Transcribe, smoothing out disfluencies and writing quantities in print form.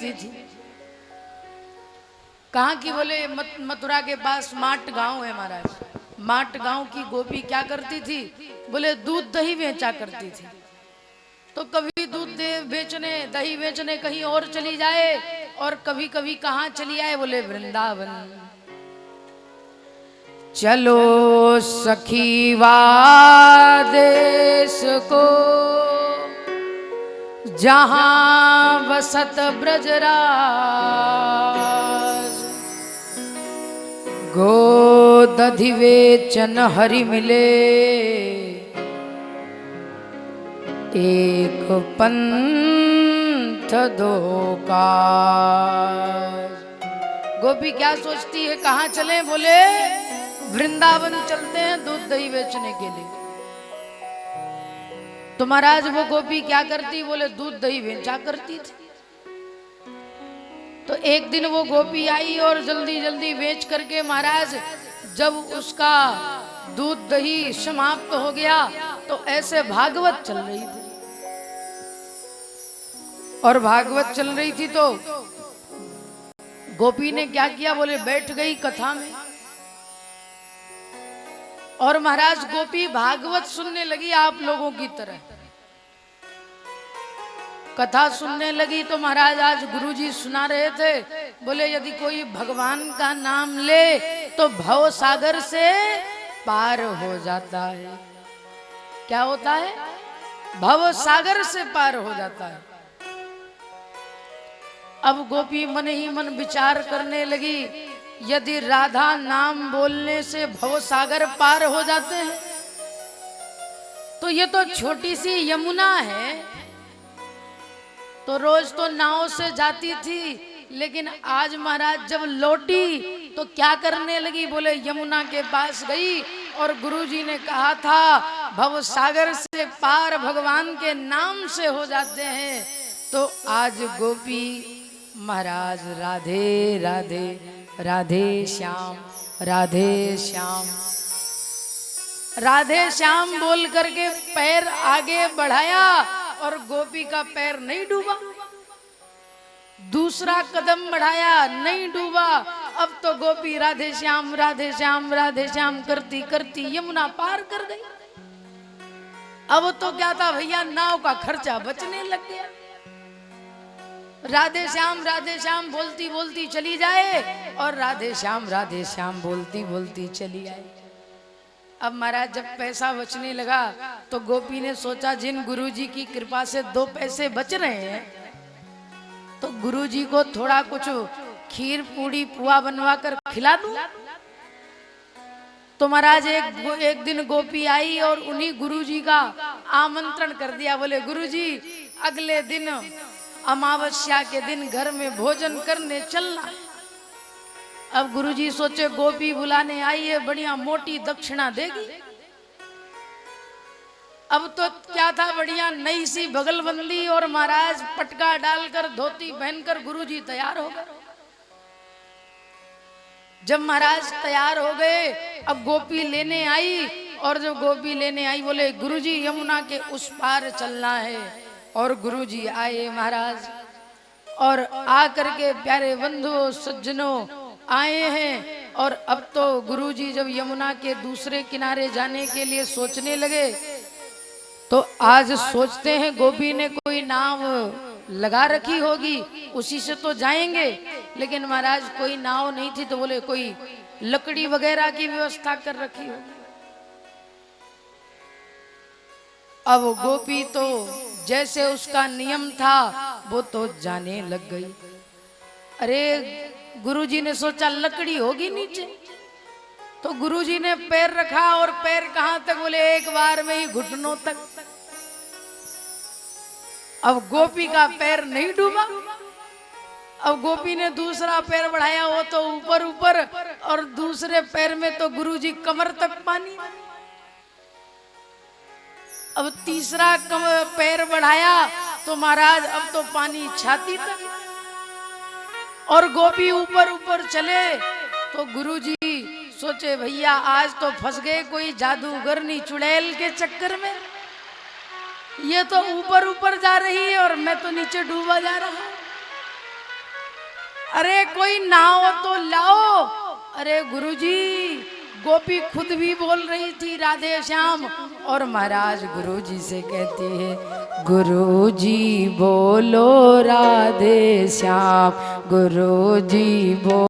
बेचती थी। कहाँ की? बोले मथुरा के पास माट गांव है महाराज। माट गांव की गोपी क्या करती थी? बोले दूध दही बेचा करती थी। तो कभी दूध बेचने दही बेचने कहीं और चली जाए, और कभी कभी कहाँ चली आए? बोले वृंदावन। चलो सखी देश को, जहां वसत ब्रजराज, गोदधि वेचन हरि मिले, एक पंथ दो काज। गोपी क्या सोचती है, कहाँ चले? बोले वृंदावन चलते हैं दूध दही बेचने के लिए। तो महाराज वो गोपी क्या करती? बोले दूध दही बेचा करती थी। तो एक दिन वो गोपी आई और जल्दी जल्दी बेच करके महाराज जब उसका दूध दही समाप्त हो गया तो ऐसे भागवत चल रही थी। और भागवत चल रही थी तो गोपी ने क्या किया? बोले बैठ गई कथा में। और महाराज गोपी भागवत सुनने लगी आप लोगों की तरह। कथा सुनने लगी तो महाराज आज गुरुजी सुना रहे थे, बोले यदि कोई भगवान का नाम ले तो भव सागर से पार हो जाता है। क्या होता है? भव सागर से पार हो जाता है। अब गोपी मन ही मन विचार करने लगी, यदि राधा नाम बोलने से भव सागर पार हो जाते हैं तो ये तो छोटी सी यमुना है। तो रोज तो नाव से जाती थी, लेकिन आज महाराज जब लौटी तो क्या करने लगी? बोले यमुना के पास गई और गुरुजी ने कहा था भव सागर से पार भगवान के नाम से हो जाते हैं। तो आज गोपी महाराज राधे राधे राधे श्याम राधे श्याम राधे श्याम बोल करके पैर आगे बढ़ाया और गोपी का पैर नहीं डूबा। दूसरा कदम बढ़ाया, नहीं डूबा। अब तो गोपी राधे श्याम राधे श्याम राधे श्याम करती करती यमुना पार कर गई। अब तो क्या था भैया, नाव का खर्चा बचने लग गया। राधे श्याम बोलती बोलती चली जाए और राधे श्याम बोलती बोलती चली आई। अब महाराज जब पैसा बचने लगा तो गोपी ने सोचा जिन गुरुजी की कृपा से 2 पैसे बच रहे हैं तो गुरुजी को थोड़ा कुछ खीर पूड़ी पुआ बनवा कर खिला दूं। तो महाराज एक दिन गोपी आई और उन्हीं गुरुजी का आमंत्रण कर दिया। बोले गुरुजी अगले दिन अमावस्या के दिन घर में भोजन करने चलना। अब गुरुजी सोचे गोपी बुलाने आई है, बढ़िया मोटी दक्षिणा देगी। अब तो क्या था, बढ़िया नई सी बगलबंदी और महाराज पटका डालकर धोती पहनकर गुरुजी तैयार हो गए। जब महाराज तैयार हो गए अब गोपी लेने आई, और जब गोपी लेने आई बोले गुरुजी यमुना के उस पार चलना है। और गुरुजी आए महाराज, और आकर के प्यारे बंधुओं सज्जनों आए हैं। और अब तो गुरुजी जब यमुना के दूसरे किनारे जाने के लिए सोचने लगे तो आज सोचते हैं गोपी ने कोई नाव लगा रखी होगी, उसी से तो जाएंगे। लेकिन महाराज कोई नाव नहीं थी तो बोले कोई लकड़ी वगैरह की व्यवस्था कर रखी होगी। अब गोपी तो जैसे उसका नियम था वो तो जाने लग गई। अरे गुरुजी ने सोचा लकड़ी होगी नीचे, तो गुरुजी ने पैर रखा और पैर कहां तक? बोले एक बार में ही घुटनों तक। अब गोपी का पैर नहीं डूबा। अब गोपी ने दूसरा पैर बढ़ाया, वो तो ऊपर ऊपर, और दूसरे पैर में तो गुरुजी कमर तक पानी। अब तीसरा पैर बढ़ाया तो महाराज अब तो पानी छाती तक। और गोपी ऊपर ऊपर चले तो गुरुजी सोचे भैया आज तो फंस गए कोई जादूगरनी चुड़ैल के चक्कर में। ये तो ऊपर ऊपर जा रही है और मैं तो नीचे डूबा जा रहा हूं। अरे कोई नाव तो लाओ। अरे गुरुजी, गोपी खुद भी बोल रही थी राधे श्याम, और महाराज गुरुजी से कहती है, गुरुजी बोलो राधे श्याम, गुरुजी बोलो।